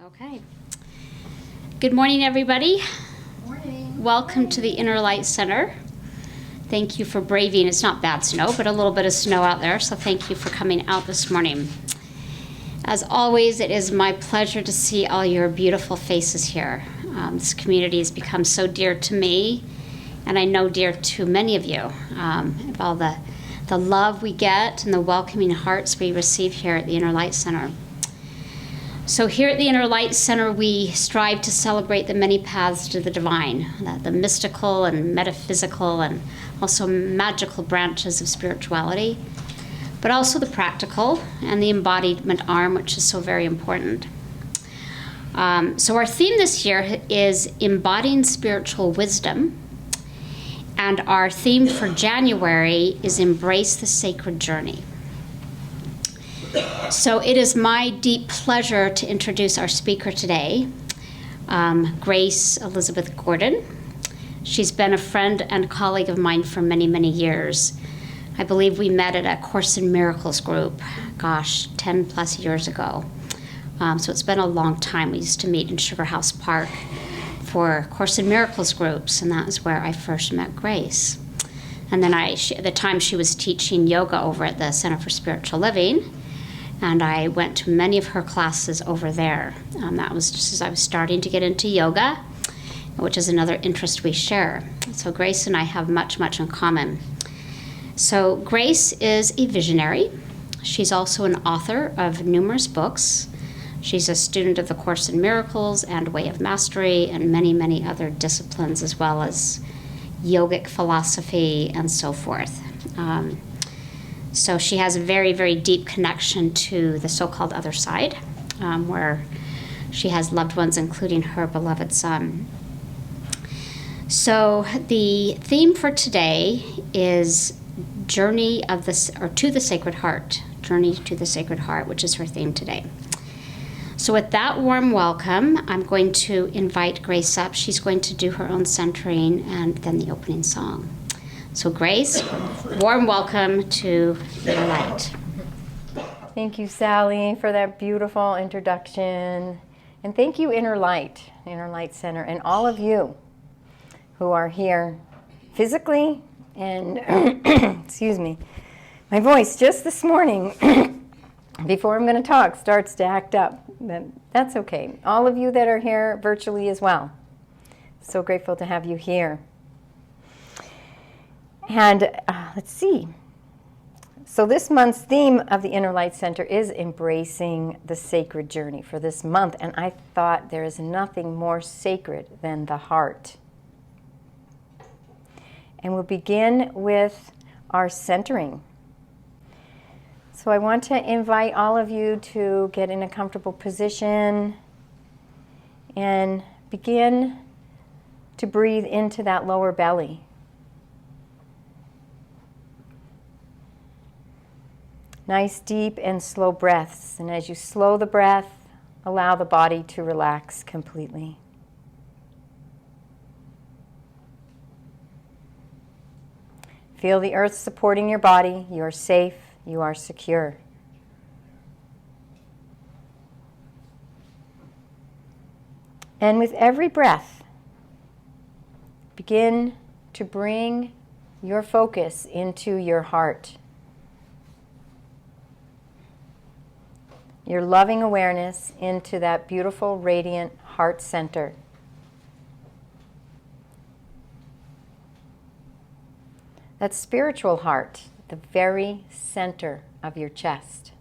Okay. Good morning, everybody. Morning. Welcome to the Inner Light Center. Thank you for braving, it's not bad snow, but a little bit of snow out there, so thank you for coming out this morning. As always, it is my pleasure to see all your beautiful faces here. This community has become so dear to me, and I know dear to many of you. Of all the love we get and the welcoming hearts we receive here at the Inner Light Center. So here at the Inner Light Center, we strive to celebrate the many paths to the divine, the mystical and metaphysical and also magical branches of spirituality, but also the practical and the embodiment arm, which is so very important. So our theme this year is embodying spiritual wisdom, and our theme for January is embrace the sacred journey. So it is my deep pleasure to introduce our speaker today, Grace Elizabeth Gordon. She's been a friend and colleague of mine for many, many years. I believe we met at a Course in Miracles group, 10 plus years ago. So it's been a long time. We used to meet in Sugar House Park for Course in Miracles groups, and that is where I first met Grace. And then at the time she was teaching yoga over at the Center for Spiritual Living, and I went to many of her classes over there. That was just as I was starting to get into yoga, which is another interest we share. So Grace and I have much, much in common. So Grace is a visionary. She's also an author of numerous books. She's a student of the Course in Miracles and Way of Mastery and many, many other disciplines, as well as yogic philosophy and so forth. So she has a very, very deep connection to the so-called other side, where she has loved ones, including her beloved son. So the theme for today is Journey of to the Sacred Heart, Journey to the Sacred Heart, which is her theme today. So with that warm welcome, I'm going to invite Grace up. She's going to do her own centering and then the opening song. So Grace, warm welcome to Inner Light. Thank you, Sally, for that beautiful introduction. And thank you, Inner Light Center, and all of you who are here physically and, excuse me, my voice just this morning, before I'm going to talk, starts to act up. But that's okay. All of you that are here virtually as well. So grateful to have you here. And let's see. So this month's theme of the Inner Light Center is embracing the sacred journey for this month. And I thought there is nothing more sacred than the heart. And we'll begin with our centering. So I want to invite all of you to get in a comfortable position and begin to breathe into that lower belly. Nice, deep, and slow breaths. And as you slow the breath, allow the body to relax completely. Feel the earth supporting your body. You are safe. You are secure. And with every breath, begin to bring your focus into your heart. Your loving awareness into that beautiful, radiant heart center. That spiritual heart, the very center of your chest.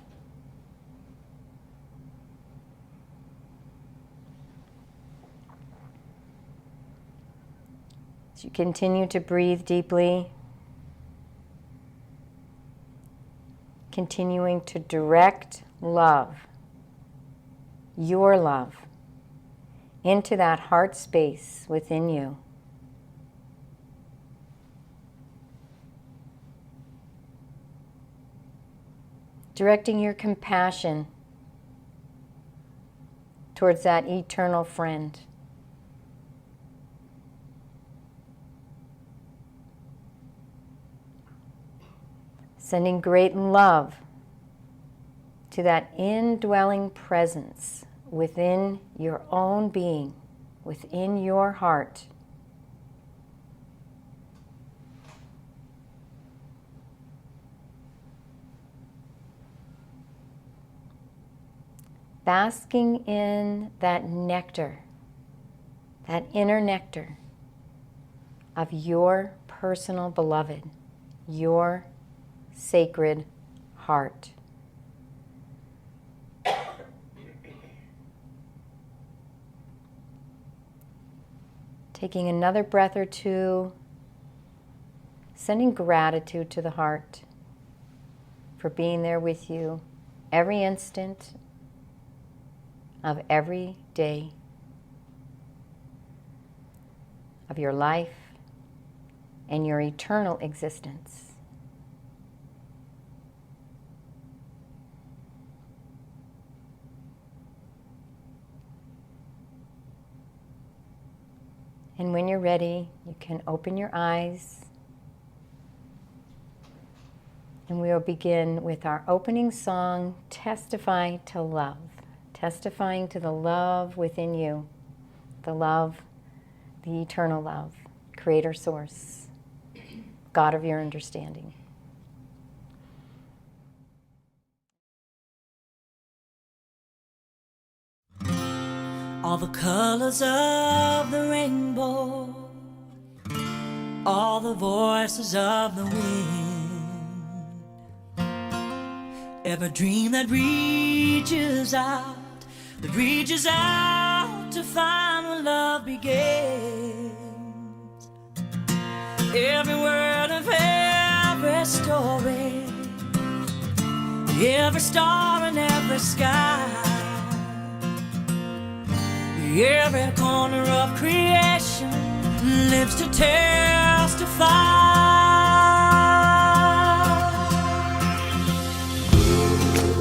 As you continue to breathe deeply, continuing to direct love, your love, into that heart space within you. Directing your compassion towards that eternal friend. Sending great love to that indwelling presence within your own being, within your heart. Basking in that nectar, that inner nectar of your personal beloved, your sacred heart. Taking another breath or two, sending gratitude to the heart for being there with you every instant of every day of your life and your eternal existence. And when you're ready, you can open your eyes. And we will begin with our opening song, Testify to Love. Testifying to the love within you, the love, the eternal love, Creator Source, God of your understanding. All the colors of the rainbow, all the voices of the wind, every dream that reaches out to find where love begins. Every word of every story, every star in every sky, every corner of creation lives to testify.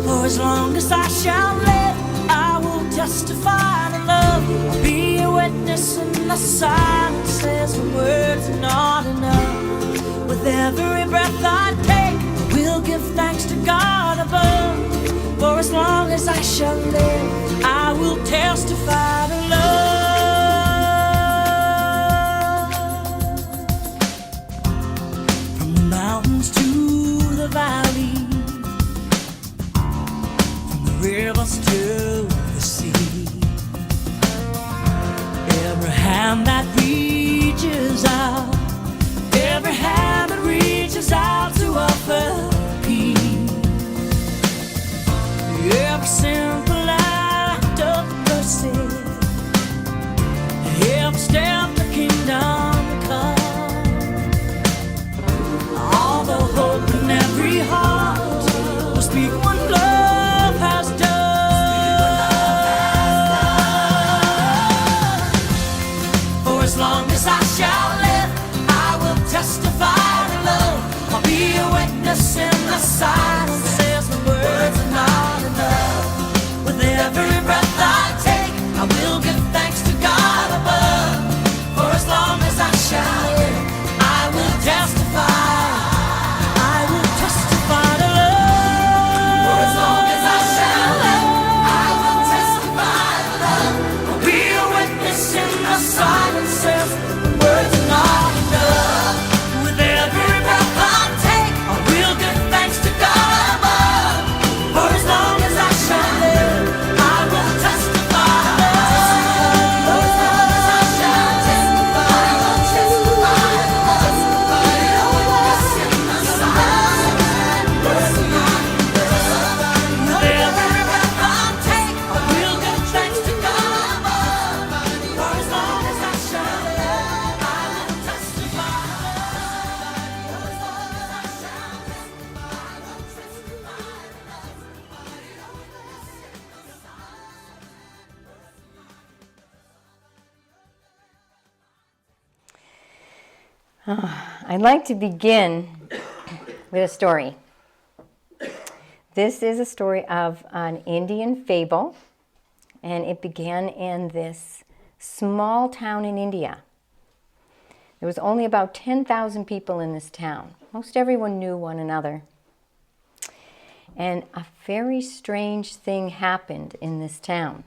For as long as I shall live, I will testify to love. I'll be a witness in the silences when words are not enough. With every breath I take, I will give thanks to God above. For as long as I shall live, I will testify to love. From the mountains to the valleys, from the rivers to the sea, every hand that reaches out, every hand that reaches out to offer peace, every simple act of mercy, every step the kingdom comes, all the hope in every heart will speak what love has done. For as long as I shall live, I will testify to love. I'll be a witness in the silences when words are not enough. With every breath I take, I will give thanks to God above. For as long as I shall live, I will testify. I will testify to love. For as long as I shall live, I will testify to love. I'll be a witness in the silences when words are not enough. With every breath I take, I will give thanks to God above. For as long as I shall live, I will testify to love. For as long as I shall testify, I will testify to love. I'll be a witness in the silence when words are not enough. With every breath I take, I will give thanks to God above. For as long as I shall live, I will testify to love. For as long as I shall live, I will testify to love. I'll be a witness in the I'd like to begin with a story. This is a story of an Indian fable, and it began in this small town in India. There was only about 10,000 people in this town. Most everyone knew one another. And a very strange thing happened in this town.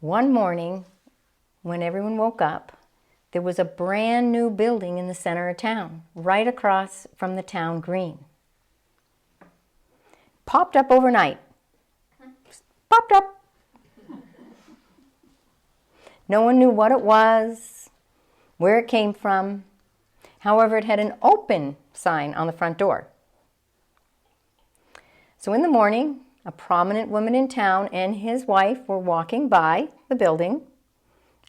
One morning, when everyone woke up, there was a brand new building in the center of town, right across from the town green. Popped up overnight. Popped up. No one knew what it was, where it came from. However, it had an open sign on the front door. So in the morning, a prominent woman in town and his wife were walking by the building,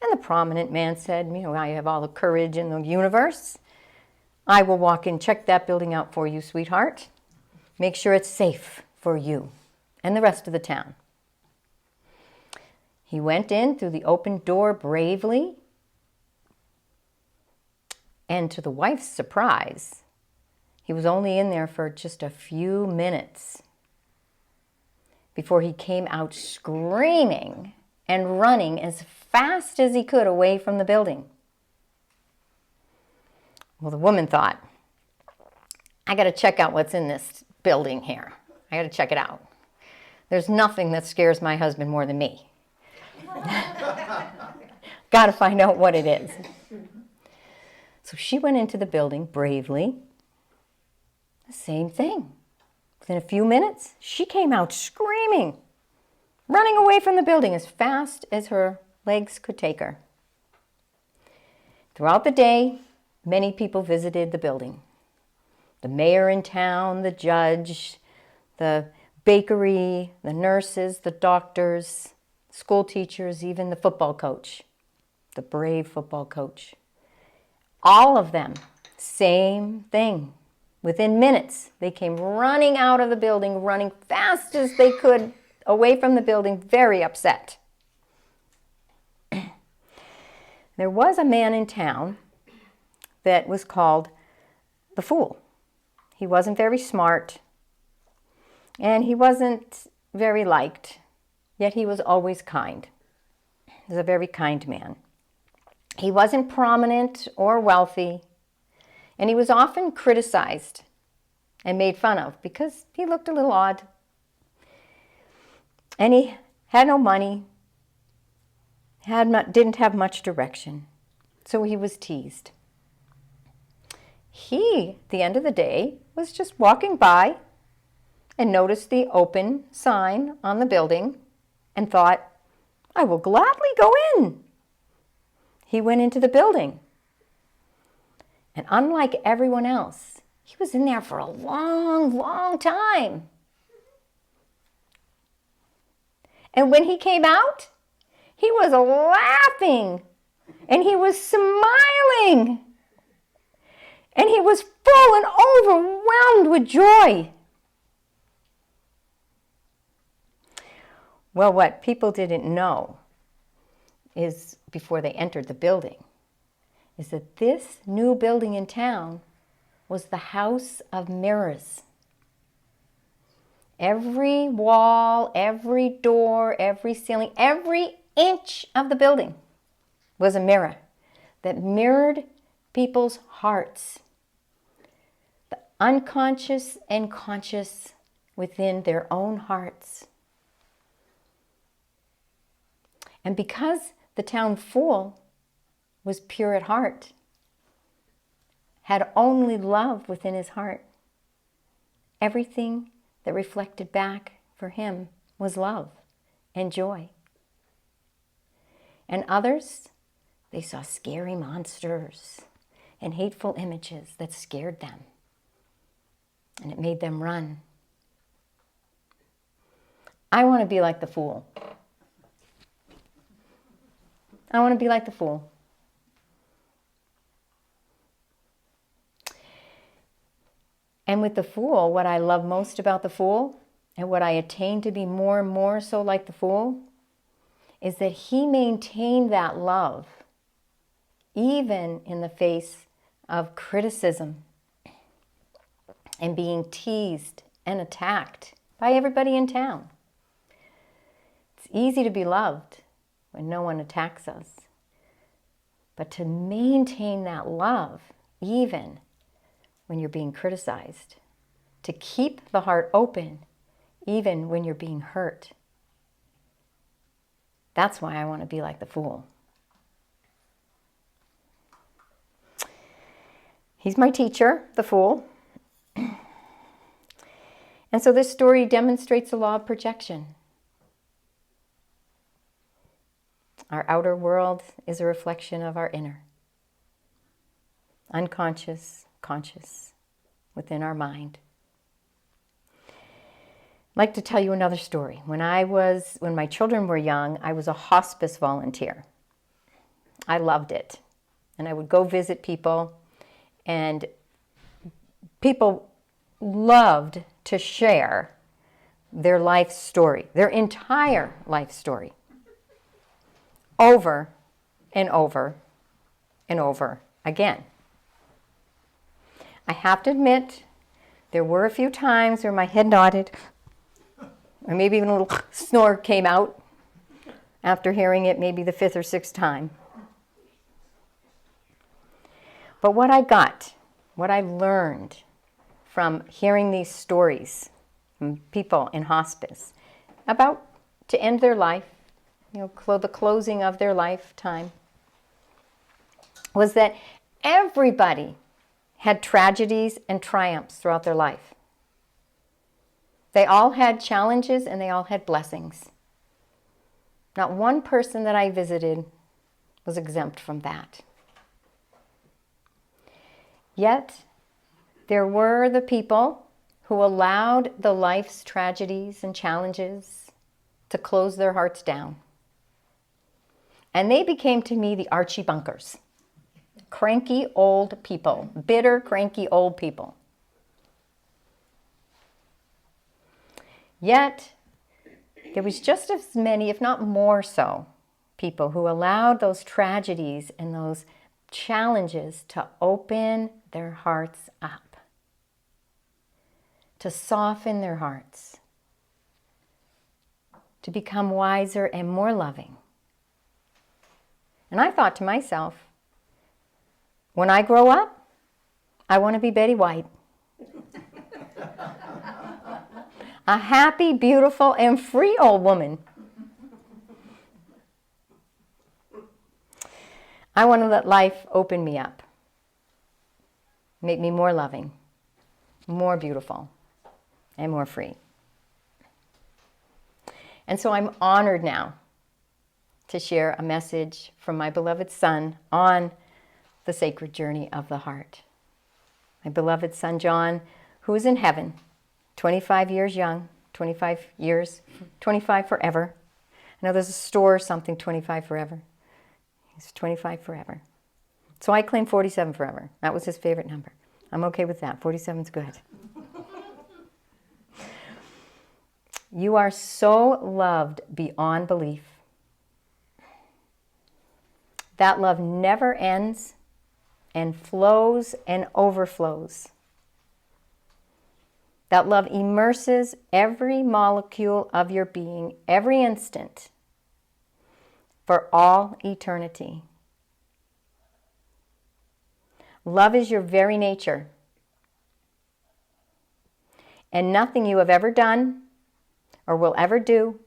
and the prominent man said, I have all the courage in the universe. I will walk and check that building out for you, sweetheart. Make sure it's safe for you and the rest of the town. He went in through the open door bravely, and to the wife's surprise, he was only in there for just a few minutes before he came out screaming and running as fast as he could away from the building. Well, the woman thought, I got to check out what's in this building here. I got to check it out. There's nothing that scares my husband more than me. Got to find out what it is. So she went into the building bravely. The same thing. Within a few minutes, she came out screaming, running away from the building as fast as her legs could take her. Throughout the day, many people visited the building. The mayor in town, the judge, the bakery, the nurses, the doctors, school teachers, even the football coach, the brave football coach. All of them, same thing. Within minutes, they came running out of the building, running fast as they could away from the building, very upset. There was a man in town that was called the Fool. He wasn't very smart, and he wasn't very liked, yet he was always kind. He was a very kind man. He wasn't prominent or wealthy, and he was often criticized and made fun of because he looked a little odd. And he had no money, didn't have much direction, so he was teased. He, at the end of the day, was just walking by and noticed the open sign on the building and thought, I will gladly go in. He went into the building. And unlike everyone else, he was in there for a long, long time. And when he came out, he was laughing and he was smiling and he was full and overwhelmed with joy. Well, what people didn't know is, before they entered the building, is that this new building in town was the House of Mirrors. Every wall, every door, every ceiling, every inch of the building was a mirror that mirrored people's hearts, the unconscious and conscious within their own hearts. And because the town fool was pure at heart, had only love within his heart, everything that reflected back for him was love and joy. And others, they saw scary monsters and hateful images that scared them, and it made them run. I want to be like the fool. I want to be like the fool. And with the fool, what I love most about the fool, and what I attain to be more and more so like the fool, is that he maintained that love, even in the face of criticism and being teased and attacked by everybody in town. It's easy to be loved when no one attacks us, but to maintain that love, even when you're being criticized, to keep the heart open even when you're being hurt, That's why I want to be like the fool. He's my teacher, the fool. And so this story demonstrates the law of projection. Our outer world is a reflection of our inner. Unconscious, conscious, within our mind. I'd like to tell you another story. When my children were young, I was a hospice volunteer. I loved it. And I would go visit people, and people loved to share their life story, their entire life story, over and over and over again. I have to admit, there were a few times where my head nodded, or maybe even a little snore came out after hearing it maybe the 5th or 6th time. But what I learned from hearing these stories from people in hospice about to end their life, the closing of their lifetime, was that everybody had tragedies and triumphs throughout their life. They all had challenges and they all had blessings. Not one person that I visited was exempt from that. Yet, there were the people who allowed the life's tragedies and challenges to close their hearts down. And they became to me the Archie Bunkers. Cranky old people, bitter, cranky old people. Yet, there was just as many, if not more so, people who allowed those tragedies and those challenges to open their hearts up, to soften their hearts, to become wiser and more loving. And I thought to myself, when I grow up, I want to be Betty White. A happy, beautiful, and free old woman. I want to let life open me up, make me more loving, more beautiful, and more free. And so I'm honored now to share a message from my beloved son on the sacred journey of the heart. My beloved son John, who is in heaven, 25 years young, 25 years, 25 forever. I know there's a store or something, 25 forever. He's 25 forever. So I claim 47 forever. That was his favorite number. I'm okay with that. 47's good. You are so loved beyond belief. That love never ends and flows and overflows. That love immerses every molecule of your being, every instant, for all eternity. Love is your very nature. And nothing you have ever done or will ever do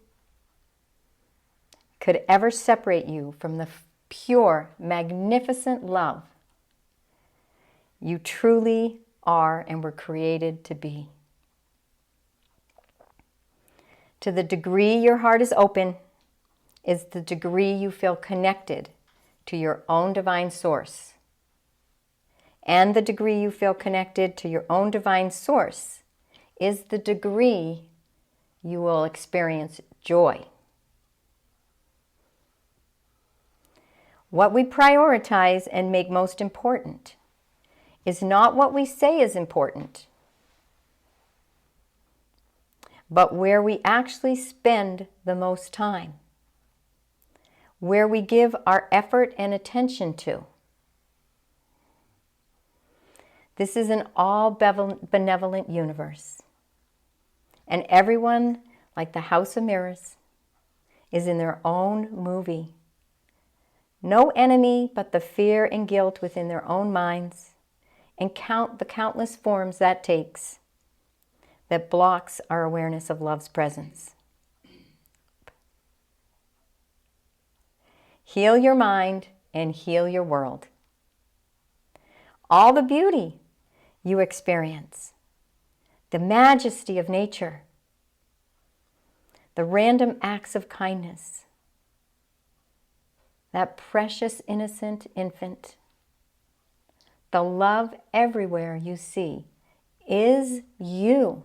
could ever separate you from the pure, magnificent love you truly are and were created to be. To the degree your heart is open is the degree you feel connected to your own divine source. And the degree you feel connected to your own divine source is the degree you will experience joy. What we prioritize and make most important is not what we say is important, but where we actually spend the most time, where we give our effort and attention to. This is an all-benevolent universe, and everyone, like the House of Mirrors, is in their own movie. No enemy but the fear and guilt within their own minds, and count the countless forms that takes that blocks our awareness of love's presence. heal your mind, and heal your world. All the beauty you experience, the majesty of nature, the random acts of kindness, that precious innocent infant, the love everywhere you see is you.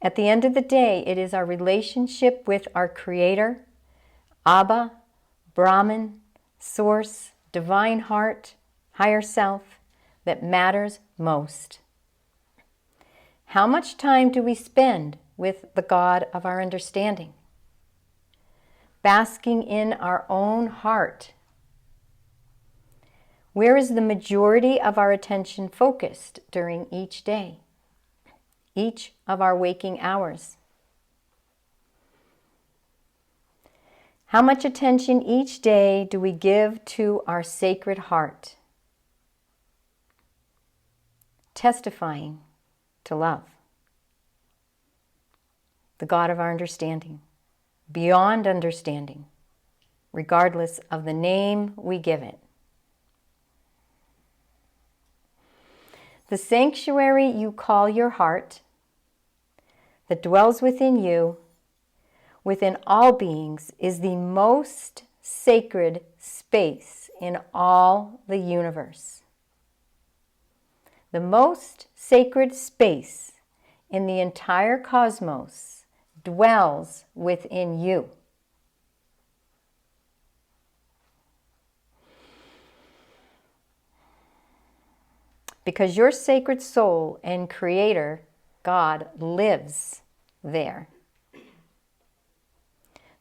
At the end of the day, it is our relationship with our Creator, Abba, Brahman, Source, Divine Heart, Higher Self, that matters most. How much time do we spend with the God of our understanding? Basking in our own heart. Where is the majority of our attention focused during each day, each of our waking hours? How much attention each day do we give to our sacred heart, testifying to love, the God of our understanding, beyond understanding, regardless of the name we give it? The sanctuary you call your heart, that dwells within you, within all beings, is the most sacred space in all the universe. The most sacred space in the entire cosmos dwells within you. Because your sacred soul and Creator, God, lives there.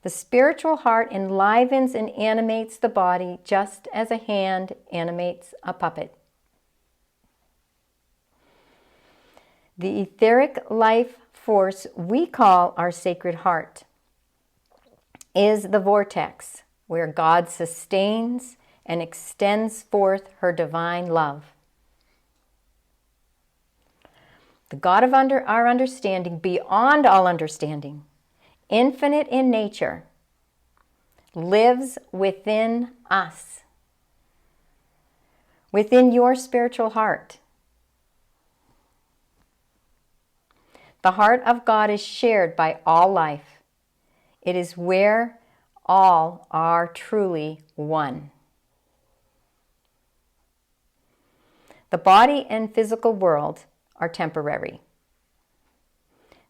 The spiritual heart enlivens and animates the body just as a hand animates a puppet. The etheric life force we call our sacred heart is the vortex where God sustains and extends forth her divine love. The God of our understanding, beyond all understanding, infinite in nature, lives within us, within your spiritual heart. The heart of God is shared by all life. It is where all are truly one. The body and physical world are temporary.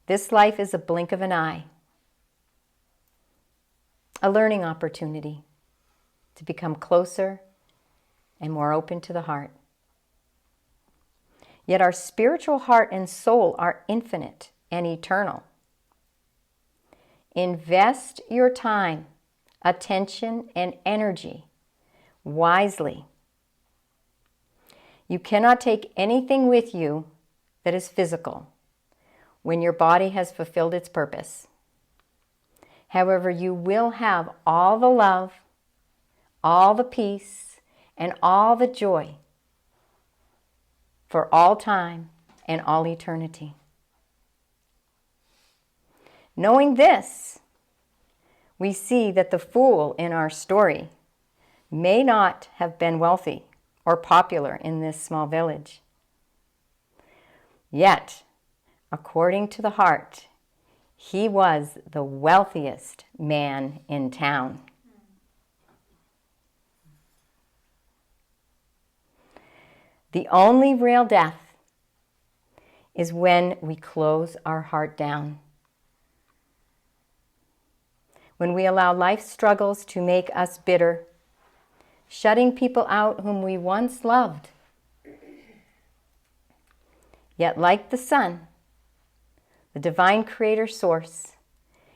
This life is a blink of an eye, a learning opportunity to become closer and more open to the heart. Yet our spiritual heart and soul are infinite and eternal. Invest your time, attention, and energy wisely. You cannot take anything with you that is physical when your body has fulfilled its purpose. However, you will have all the love, all the peace, and all the joy for all time and all eternity. Knowing this, we see that the fool in our story may not have been wealthy or popular in this small village. Yet, according to the heart, he was the wealthiest man in town. The only real death is when we close our heart down. When we allow life's struggles to make us bitter, shutting people out whom we once loved. Yet, like the sun, the divine creator source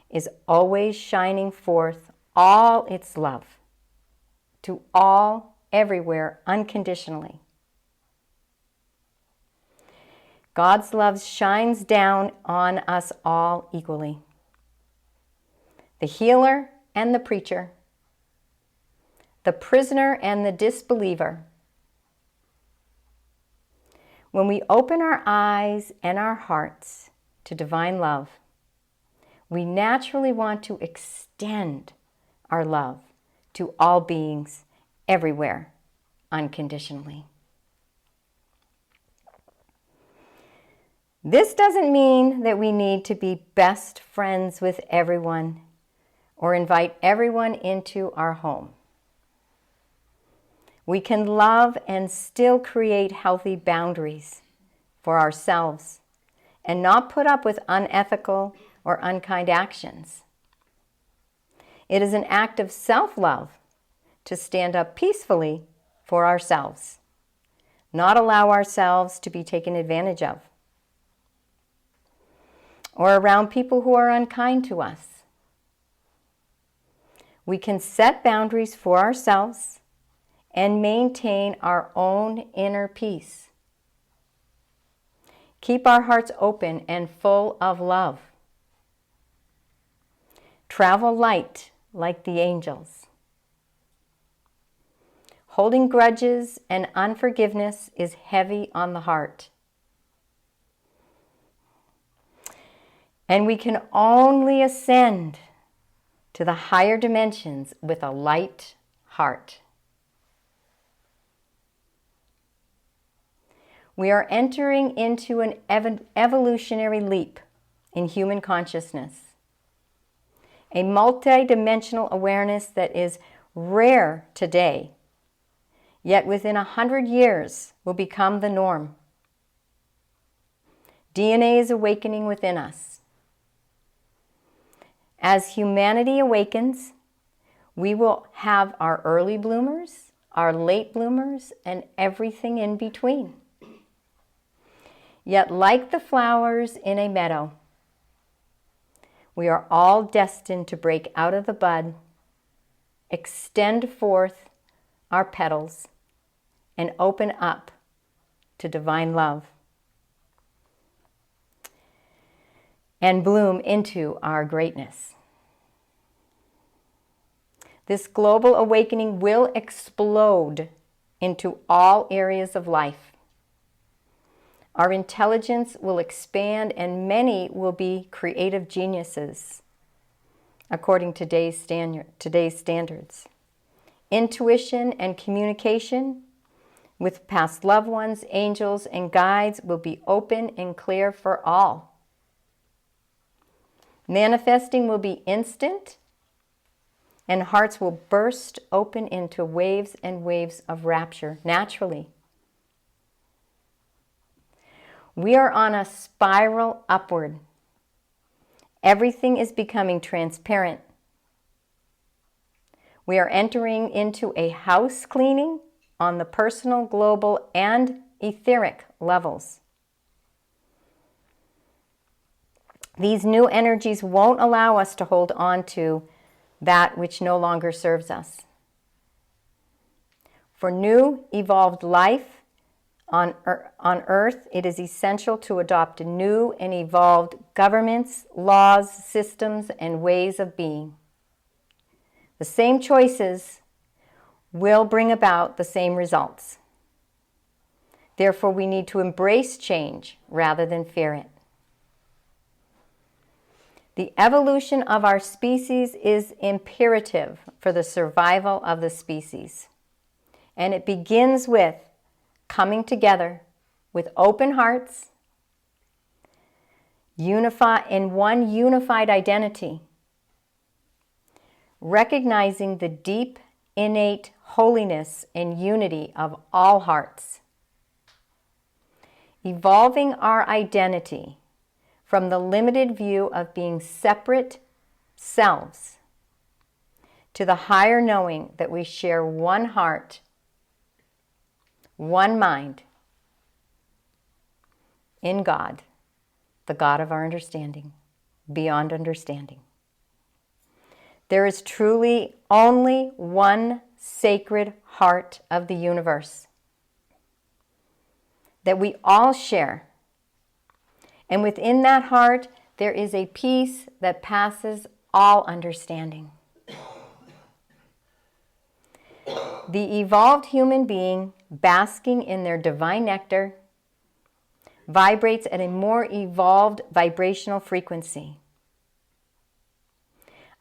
is always shining forth all its love to all, everywhere, unconditionally. God's love shines down on us all equally. The healer and the preacher, the prisoner and the disbeliever. When we open our eyes and our hearts to divine love, we naturally want to extend our love to all beings everywhere unconditionally. This doesn't mean that we need to be best friends with everyone or invite everyone into our home. We can love and still create healthy boundaries for ourselves and not put up with unethical or unkind actions. It is an act of self-love to stand up peacefully for ourselves, not allow ourselves to be taken advantage of, or around people who are unkind to us. We can set boundaries for ourselves and maintain our own inner peace. Keep our hearts open and full of love. Travel light like the angels. Holding grudges and unforgiveness is heavy on the heart. And we can only ascend to the higher dimensions with a light heart. We are entering into an evolutionary leap in human consciousness, a multidimensional awareness that is rare today, yet within 100 years will become the norm. DNA is awakening within us. As humanity awakens, we will have our early bloomers, our late bloomers, and everything in between. Yet, like the flowers in a meadow, we are all destined to break out of the bud, extend forth our petals, and open up to divine love, and bloom into our greatness. This global awakening will explode into all areas of life. Our intelligence will expand and many will be creative geniuses, according to today's standards. Intuition and communication with past loved ones, angels, and guides will be open and clear for all. Manifesting will be instant, and hearts will burst open into waves and waves of rapture naturally. We are on a spiral upward. Everything is becoming transparent. We are entering into a house cleaning on the personal, global, and etheric levels. These new energies won't allow us to hold on to that which no longer serves us. For new, evolved life on Earth, it is essential to adopt new and evolved governments, laws, systems, and ways of being. The same choices will bring about the same results. Therefore, we need to embrace change rather than fear it. The evolution of our species is imperative for the survival of the species. And it begins with coming together with open hearts, unify in one unified identity, recognizing the deep, innate holiness and unity of all hearts, evolving our identity from the limited view of being separate selves to the higher knowing that we share one heart, one mind, in God, the God of our understanding, beyond understanding. There is truly only one sacred heart of the universe that we all share. And within that heart, there is a peace that passes all understanding. The evolved human being, basking in their divine nectar, vibrates at a more evolved vibrational frequency.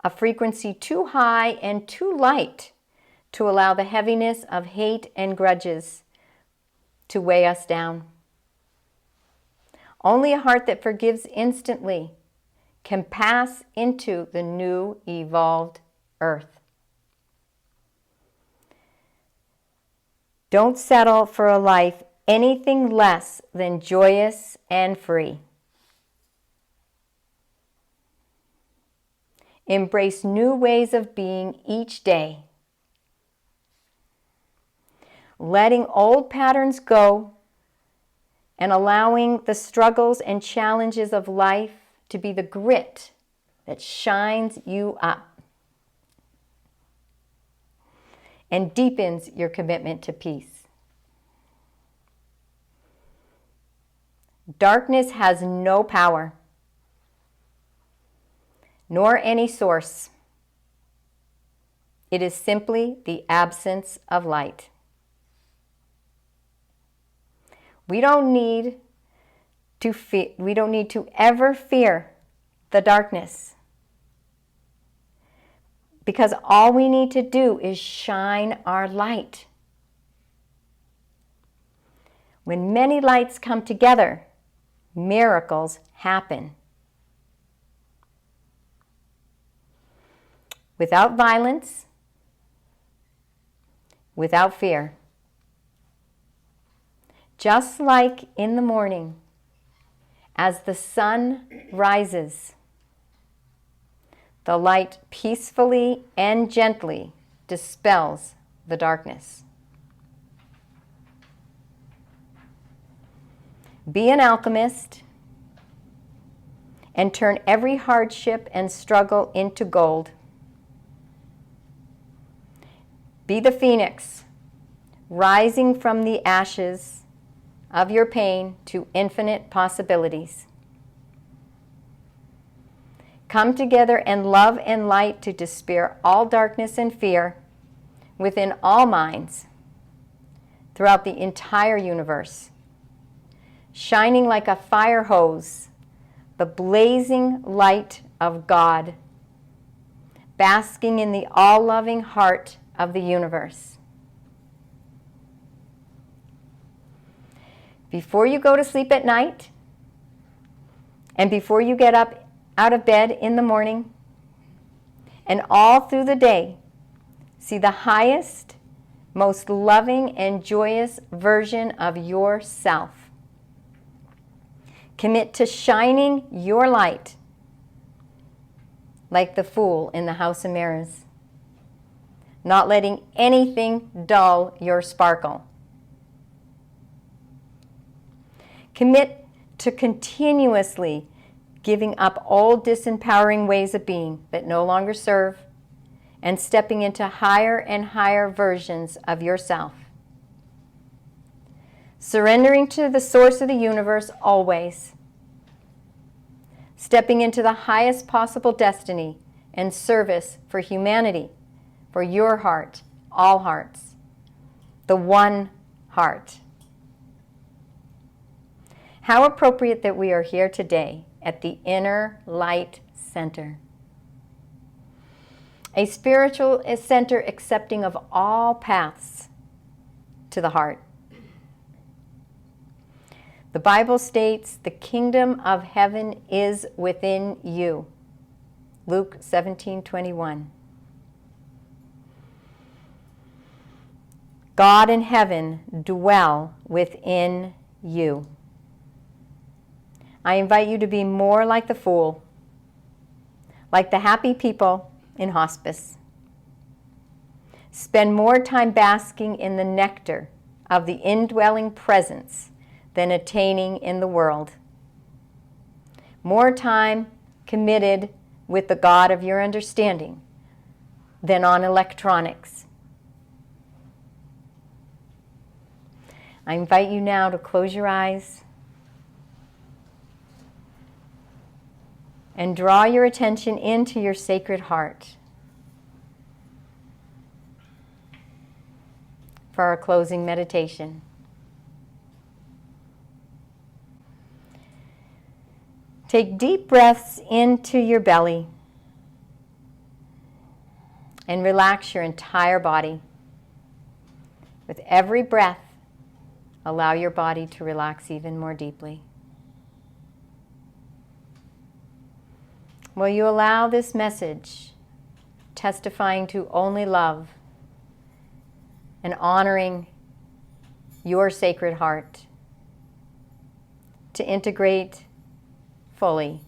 a frequency too high and too light to allow the heaviness of hate and grudges to weigh us down. Only a heart that forgives instantly can pass into the new evolved earth. Don't settle for a life anything less than joyous and free. Embrace new ways of being each day. Letting old patterns go and allowing the struggles and challenges of life to be the grit that shines you up and deepens your commitment to peace. Darkness has no power, nor any source. It is simply the absence of light. We don't need to ever fear the darkness, because all we need to do is shine our light. When many lights come together, miracles happen. Without violence, without fear. Just like in the morning, as the sun rises, the light peacefully and gently dispels the darkness. Be an alchemist and turn every hardship and struggle into gold. Be the phoenix, rising from the ashes of your pain to infinite possibilities. Come together in love and light to dispel all darkness and fear within all minds throughout the entire universe, shining like a fire hose, the blazing light of God, basking in the all-loving heart of the universe. Before you go to sleep at night, and before you get up out of bed in the morning, and all through the day, see the highest, most loving and joyous version of yourself. Commit to shining your light like the fool in the House of Mirrors, not letting anything dull your sparkle. Commit to continuously giving up old disempowering ways of being that no longer serve and stepping into higher and higher versions of yourself. Surrendering to the source of the universe always. Stepping into the highest possible destiny and service for humanity, for your heart, all hearts, the one heart. How appropriate that we are here today at the Inner Light Center, a spiritual center accepting of all paths to the heart. The Bible states the kingdom of heaven is within you. Luke 17:21. God and heaven dwell within you. I invite you to be more like the fool, like the happy people in hospice. Spend more time basking in the nectar of the indwelling presence than attaining in the world. More time committed with the God of your understanding than on electronics. I invite you now to close your eyes and draw your attention into your sacred heart for our closing meditation. Take deep breaths into your belly and relax your entire body. With every breath, allow your body to relax even more deeply. Will you allow this message, testifying to only love and honoring your Sacred Heart, to integrate fully?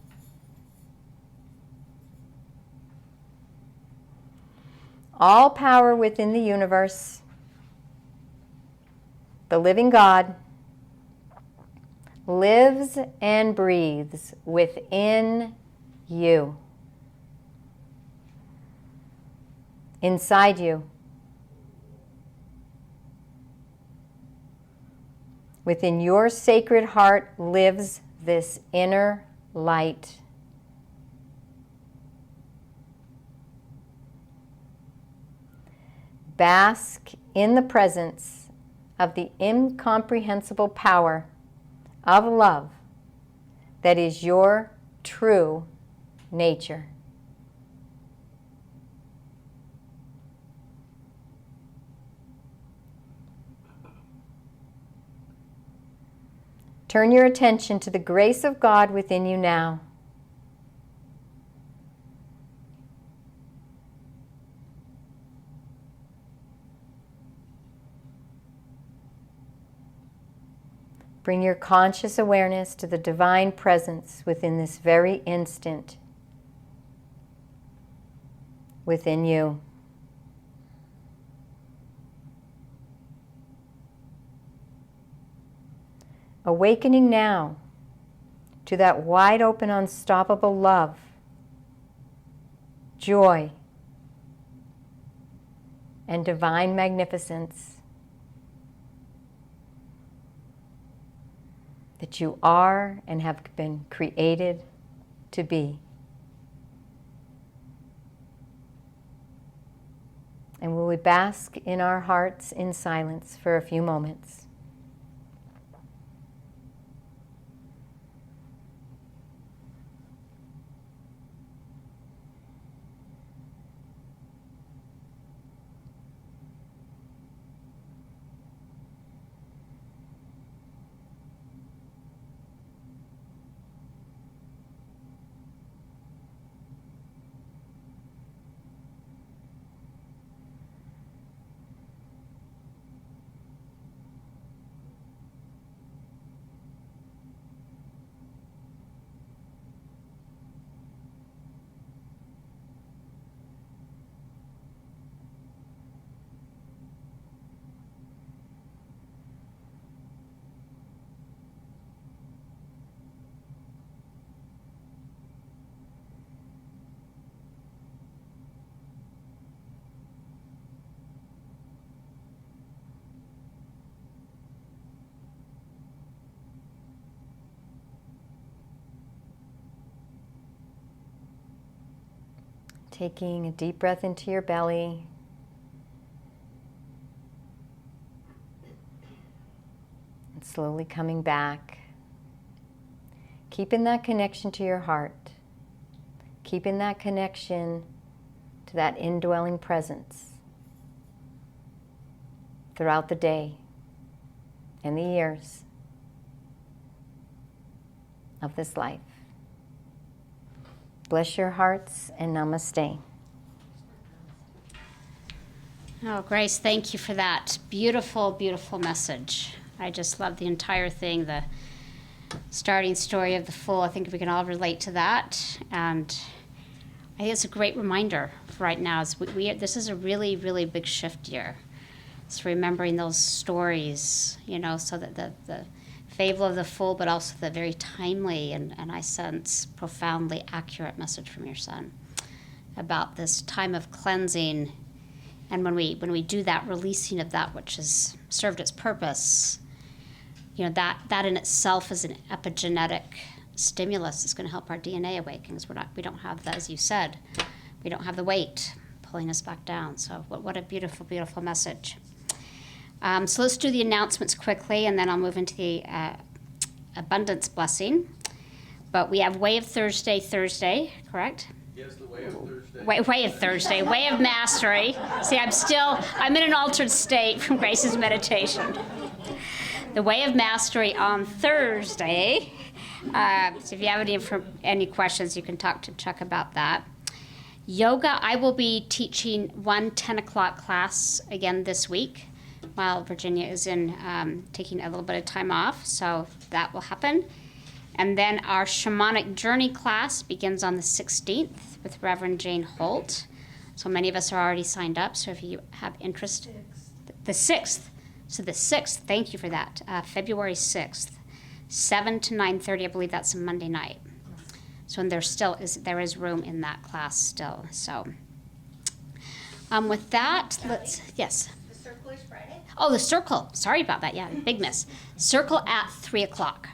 All power within the universe, the living God, lives and breathes within you, inside you, within your Sacred Heart lives this inner light. Bask in the presence of the incomprehensible power of love that is your true nature. Turn your attention to the grace of God within you now. Bring your conscious awareness to the divine presence within this very instant within you. Awakening now to that wide open, unstoppable love, joy, and divine magnificence that you are and have been created to be. And will we bask in our hearts in silence for a few moments? Taking a deep breath into your belly. And slowly coming back. Keeping that connection to your heart. Keeping that connection to that indwelling presence throughout the day and the years of this life. Bless your hearts and namaste. Oh, Grace, thank you for that beautiful, beautiful message. I just love the entire thing, the starting story of the Fool. I think we can all relate to that. And I think it's a great reminder for right now. This is a really, really big shift year. It's remembering those stories, so that the Fable of the Fool, but also the very timely and I sense profoundly accurate message from your son about this time of cleansing. And when we do that releasing of that which has served its purpose, that in itself is an epigenetic stimulus that's going to help our DNA awaken, because we don't have that, as you said, we don't have the weight pulling us back down. So what a beautiful, beautiful message. So let's do the announcements quickly, and then I'll move into the abundance blessing. But we have Way of Thursday, correct? Yes, the Way of Thursday. Way of Thursday, Way of Mastery. See, I'm in an altered state from Grace's meditation. The Way of Mastery on Thursday. So if you have any questions, you can talk to Chuck about that. Yoga, I will be teaching one 10 o'clock class again this week while Virginia is taking a little bit of time off, so that will happen. And then our shamanic journey class begins on the 16th with Reverend Jane Holt. So many of us are already signed up, so if you have interest. The 6th. So the 6th, thank you for that, February 6th, 7 to 9:30, I believe that's a Monday night. So there is room in that class still. So with that, yes. The circle is Friday. Oh, the circle. Sorry about that. Yeah, big miss. Circle at 3 o'clock.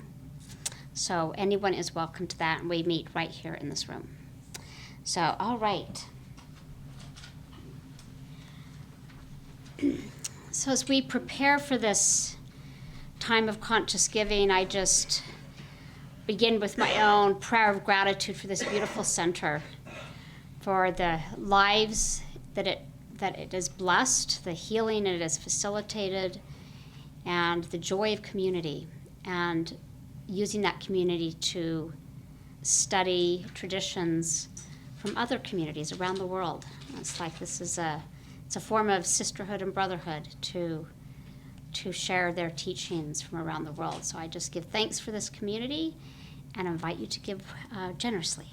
So anyone is welcome to that, and we meet right here in this room. So, all right. So as we prepare for this time of conscious giving, I just begin with my own prayer of gratitude for this beautiful center, for the lives that it has blessed, the healing it has facilitated, and the joy of community, and using that community to study traditions from other communities around the world. It's like it's a form of sisterhood and brotherhood to share their teachings from around the world. So I just give thanks for this community and invite you to give generously.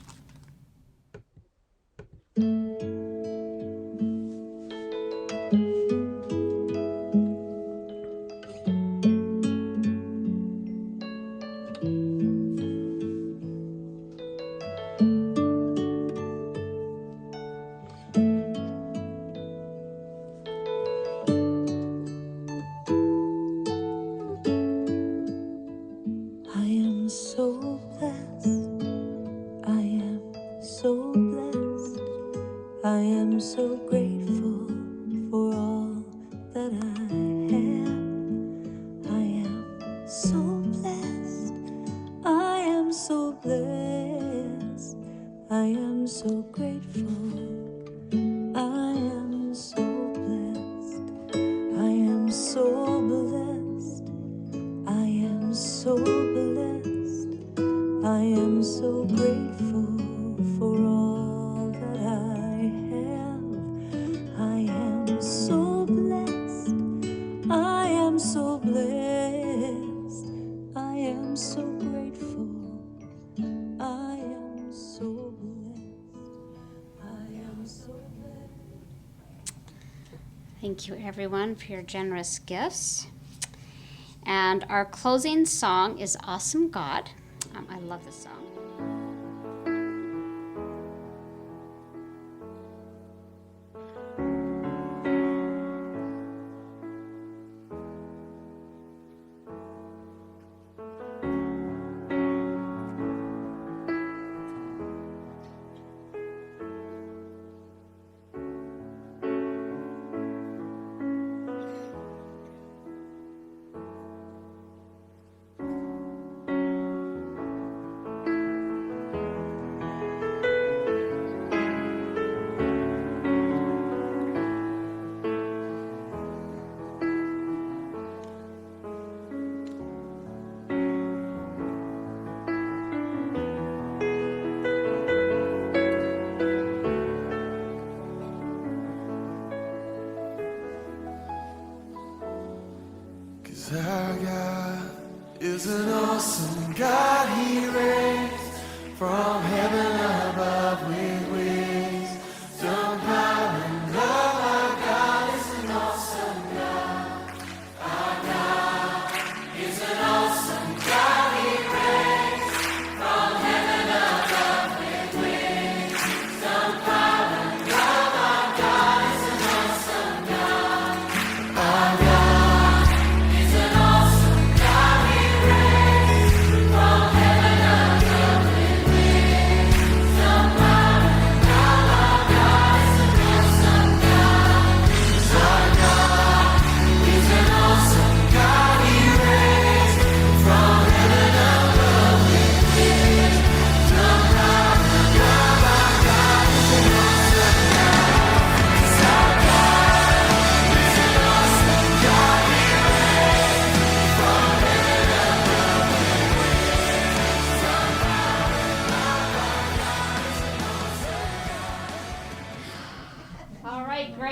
Thank you, everyone, for your generous gifts. And our closing song is Awesome God. I love this song. Our God is an awesome God. He reigns from heaven above with wings. Some power and love. Our God is an awesome God. Our God is an awesome God. He reigns from heaven above with wings. Some power and love. Our God is an awesome God. Our God.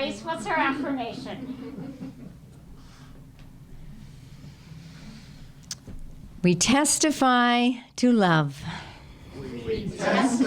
Grace, what's our affirmation? We testify to love. Testify